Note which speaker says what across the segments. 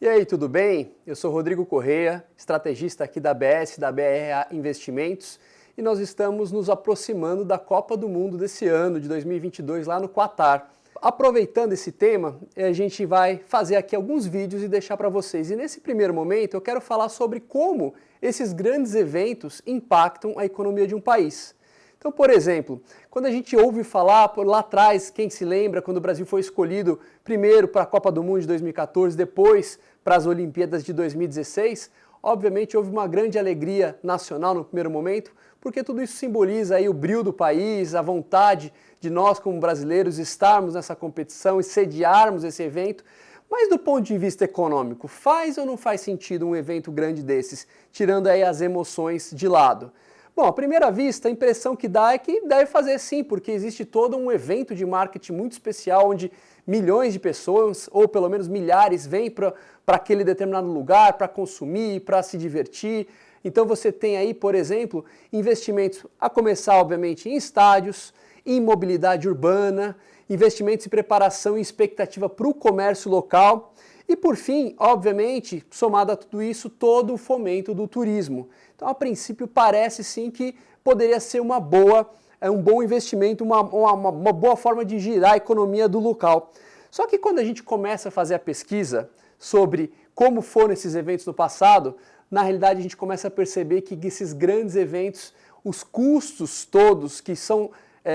Speaker 1: E aí, tudo bem? Eu sou Rodrigo Correia, estrategista aqui da ABS, da BRA Investimentos, e nós estamos nos aproximando da Copa do Mundo desse ano, de 2022, lá no Catar. Aproveitando esse tema, a gente vai fazer aqui alguns vídeos e deixar para vocês. E nesse primeiro momento eu quero falar sobre como esses grandes eventos impactam a economia de um país. Então, por exemplo, quando a gente ouve falar, por lá atrás, quem se lembra, quando o Brasil foi escolhido primeiro para a Copa do Mundo de 2014, depois para as Olimpíadas de 2016, obviamente houve uma grande alegria nacional no primeiro momento, porque tudo isso simboliza aí o brio do país, a vontade de nós como brasileiros estarmos nessa competição e sediarmos esse evento. Mas do ponto de vista econômico, faz ou não faz sentido um evento grande desses, tirando aí as emoções de lado? Bom, à primeira vista, a impressão que dá é que deve fazer sim, porque existe todo um evento de marketing muito especial, onde milhões de pessoas, ou pelo menos milhares, vêm para aquele determinado lugar para consumir, para se divertir. Então você tem aí, por exemplo, investimentos, a começar obviamente em estádios, em mobilidade urbana, investimentos em preparação e expectativa para o comércio local. E por fim, obviamente, somado a tudo isso, todo o fomento do turismo. Então, a princípio, parece sim que poderia ser um bom investimento, uma boa forma de girar a economia do local. Só que quando a gente começa a fazer a pesquisa sobre como foram esses eventos no passado, na realidade a gente começa a perceber que esses grandes eventos, os custos todos que são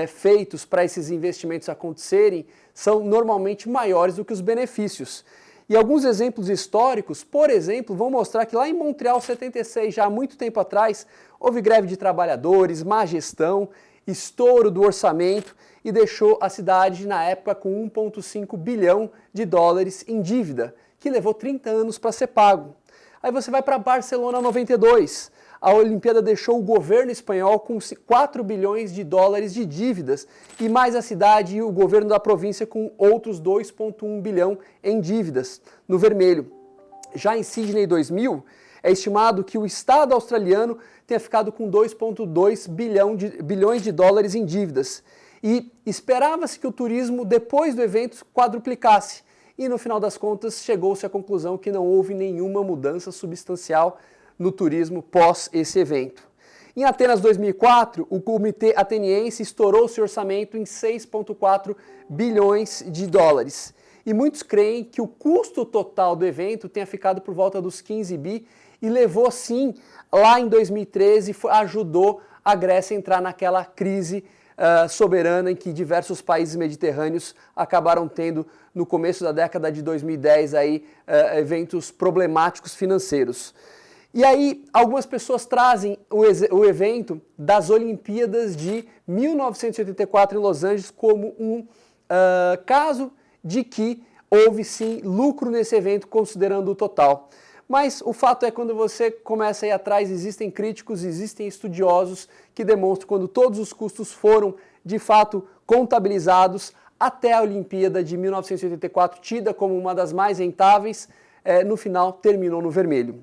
Speaker 1: feitos para esses investimentos acontecerem, são normalmente maiores do que os benefícios. E alguns exemplos históricos, por exemplo, vão mostrar que lá em Montreal 76, já há muito tempo atrás, houve greve de trabalhadores, má gestão, estouro do orçamento e deixou a cidade na época com 1,5 bilhão de dólares em dívida, que levou 30 anos para ser pago. Aí você vai para Barcelona 92, a Olimpíada deixou o governo espanhol com 4 bilhões de dólares de dívidas e mais a cidade e o governo da província com outros 2,1 bilhão em dívidas, no vermelho. Já em Sydney 2000, é estimado que o Estado australiano tenha ficado com 2,2 bilhões de dólares em dívidas. E esperava-se que o turismo, depois do evento, quadruplicasse. E no final das contas, chegou-se à conclusão que não houve nenhuma mudança substancial no turismo pós esse evento. Em Atenas 2004, o Comitê Ateniense estourou seu orçamento em 6,4 bilhões de dólares. E muitos creem que o custo total do evento tenha ficado por volta dos 15 bi e levou sim, lá em 2013, ajudou a Grécia a entrar naquela crise soberana em que diversos países mediterrâneos acabaram tendo no começo da década de 2010 aí, eventos problemáticos financeiros. E aí, algumas pessoas trazem o evento das Olimpíadas de 1984 em Los Angeles como um caso de que houve sim lucro nesse evento, considerando o total. Mas o fato é que quando você começa a ir atrás, existem críticos, existem estudiosos que demonstram quando todos os custos foram, de fato, contabilizados até a Olimpíada de 1984, tida como uma das mais rentáveis, no final terminou no vermelho.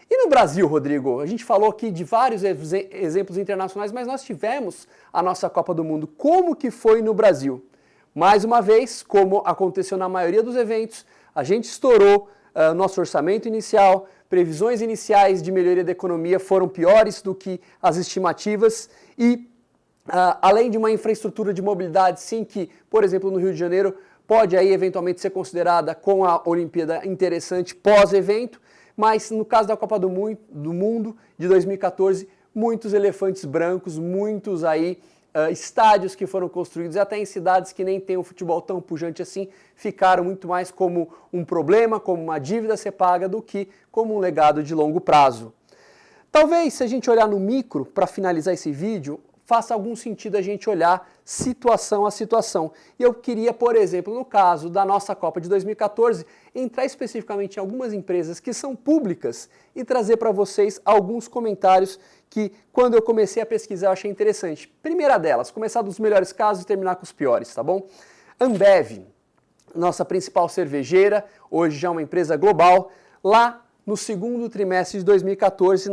Speaker 1: E no Brasil, Rodrigo, a gente falou aqui de vários exemplos internacionais, mas nós tivemos a nossa Copa do Mundo. Como que foi no Brasil? Mais uma vez, como aconteceu na maioria dos eventos, a gente estourou nosso orçamento inicial, previsões iniciais de melhoria da economia foram piores do que as estimativas e, além de uma infraestrutura de mobilidade, sim, que, por exemplo, no Rio de Janeiro, pode aí eventualmente ser considerada com a Olimpíada interessante pós-evento, mas no caso da Copa do Mundo de 2014, muitos elefantes brancos, muitos aí estádios que foram construídos, até em cidades que nem têm um futebol tão pujante assim, ficaram muito mais como um problema, como uma dívida a ser paga, do que como um legado de longo prazo. Talvez, se a gente olhar no micro, para finalizar esse vídeo, faça algum sentido a gente olhar situação a situação. E eu queria, por exemplo, no caso da nossa Copa de 2014, entrar especificamente em algumas empresas que são públicas e trazer para vocês alguns comentários que, quando eu comecei a pesquisar, eu achei interessante. Primeira delas, começar dos melhores casos e terminar com os piores, tá bom? Ambev, nossa principal cervejeira, hoje já uma empresa global, lá no segundo trimestre de 2014,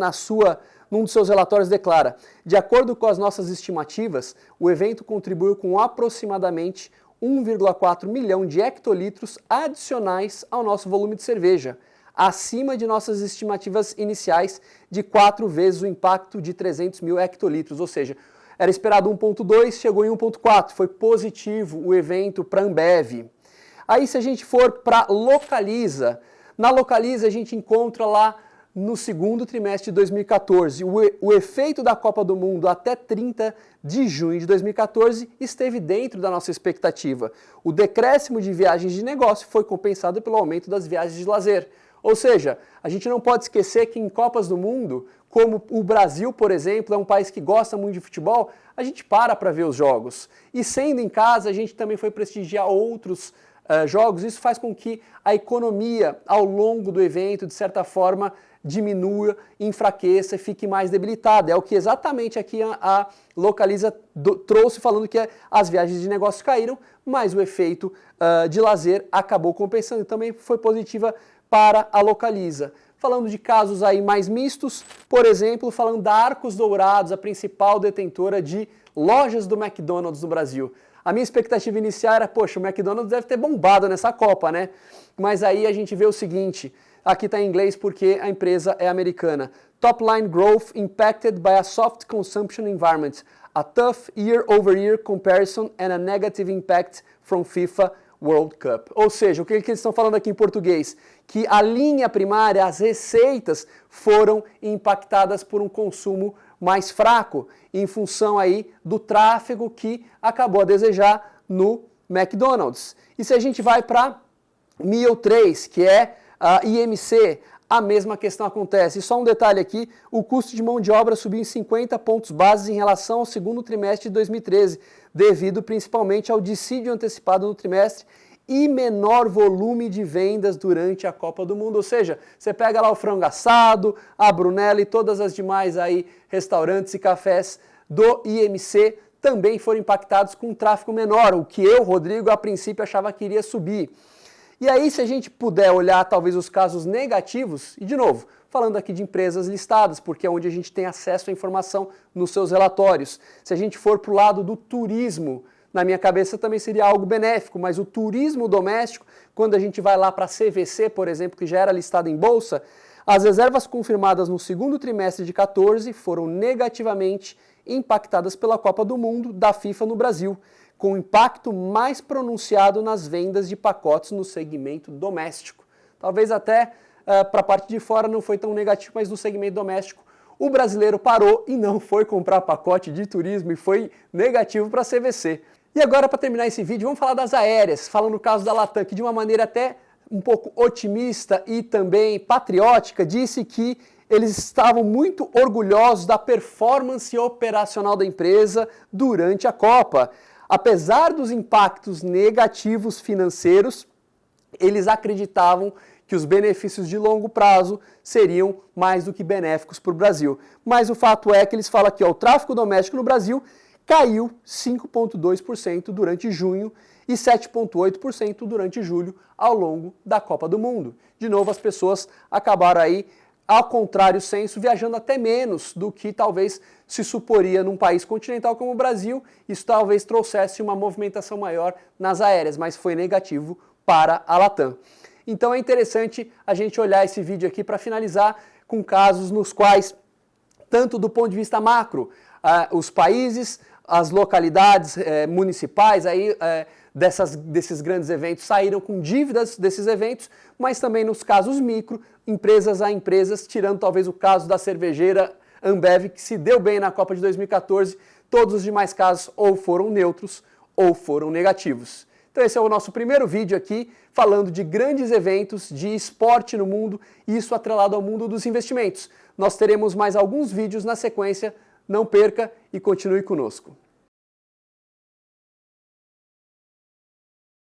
Speaker 1: num dos seus relatórios declara: de acordo com as nossas estimativas, o evento contribuiu com aproximadamente 1,4 milhão de hectolitros adicionais ao nosso volume de cerveja, acima de nossas estimativas iniciais de 4 vezes o impacto de 300 mil hectolitros, ou seja, era esperado 1,2, chegou em 1,4, foi positivo o evento para a Ambev. Aí se a gente for para Localiza, na Localiza a gente encontra lá no segundo trimestre de 2014, o efeito da Copa do Mundo até 30 de junho de 2014 esteve dentro da nossa expectativa. O decréscimo de viagens de negócio foi compensado pelo aumento das viagens de lazer. Ou seja, a gente não pode esquecer que em Copas do Mundo, como o Brasil, por exemplo, é um país que gosta muito de futebol, a gente para ver os jogos. E sendo em casa, a gente também foi prestigiar outros jogos. Isso faz com que a economia, ao longo do evento, de certa forma, diminua, enfraqueça e fique mais debilitada. É o que exatamente aqui a Localiza trouxe, falando que as viagens de negócios caíram, mas o efeito de lazer acabou compensando e também foi positiva para a Localiza. Falando de casos aí mais mistos, por exemplo, falando da Arcos Dourados, a principal detentora de lojas do McDonald's no Brasil. A minha expectativa inicial era, poxa, o McDonald's deve ter bombado nessa Copa, né? Mas aí a gente vê o seguinte, aqui está em inglês porque a empresa é americana. Top line growth impacted by a soft consumption environment, a tough year-over-year comparison and a negative impact from FIFA World Cup. Ou seja, o que eles estão falando aqui em português? Que a linha primária, as receitas, foram impactadas por um consumo mais fraco, em função aí do tráfego que acabou a desejar no McDonald's. E se a gente vai para Meal 3, que é a IMC, a mesma questão acontece. E só um detalhe aqui, o custo de mão de obra subiu em 50 pontos bases em relação ao segundo trimestre de 2013, devido principalmente ao dissídio antecipado no trimestre e menor volume de vendas durante a Copa do Mundo. Ou seja, você pega lá o frango assado, a Brunello e todas as demais aí restaurantes e cafés do IMC também foram impactados com um tráfego menor, o que eu, Rodrigo, a princípio achava que iria subir. E aí, se a gente puder olhar talvez os casos negativos, e de novo, falando aqui de empresas listadas, porque é onde a gente tem acesso à informação nos seus relatórios. Se a gente for para o lado do turismo, na minha cabeça também seria algo benéfico, mas o turismo doméstico, quando a gente vai lá para a CVC, por exemplo, que já era listada em bolsa, as reservas confirmadas no segundo trimestre de 2014 foram negativamente impactadas pela Copa do Mundo da FIFA no Brasil, com impacto mais pronunciado nas vendas de pacotes no segmento doméstico. Talvez até para a parte de fora não foi tão negativo, mas no segmento doméstico o brasileiro parou e não foi comprar pacote de turismo e foi negativo para a CVC. E agora, para terminar esse vídeo, vamos falar das aéreas, falando no caso da Latam, que de uma maneira até um pouco otimista e também patriótica, disse que eles estavam muito orgulhosos da performance operacional da empresa durante a Copa. Apesar dos impactos negativos financeiros, eles acreditavam que os benefícios de longo prazo seriam mais do que benéficos para o Brasil. Mas o fato é que eles falam que o tráfego doméstico no Brasil caiu 5,2% durante junho e 7,8% durante julho ao longo da Copa do Mundo. De novo, as pessoas acabaram aí, ao contrário senso, viajando até menos do que talvez se suporia num país continental como o Brasil. Isso talvez trouxesse uma movimentação maior nas aéreas, mas foi negativo para a Latam. Então é interessante a gente olhar esse vídeo aqui para finalizar com casos nos quais, tanto do ponto de vista macro, os países, as localidades municipais aí, desses grandes eventos saíram com dívidas desses eventos, mas também nos casos micro, empresas a empresas, tirando talvez o caso da cervejeira Ambev, que se deu bem na Copa de 2014, todos os demais casos ou foram neutros ou foram negativos. Então esse é o nosso primeiro vídeo aqui, falando de grandes eventos de esporte no mundo, e isso atrelado ao mundo dos investimentos. Nós teremos mais alguns vídeos na sequência, não perca e continue conosco.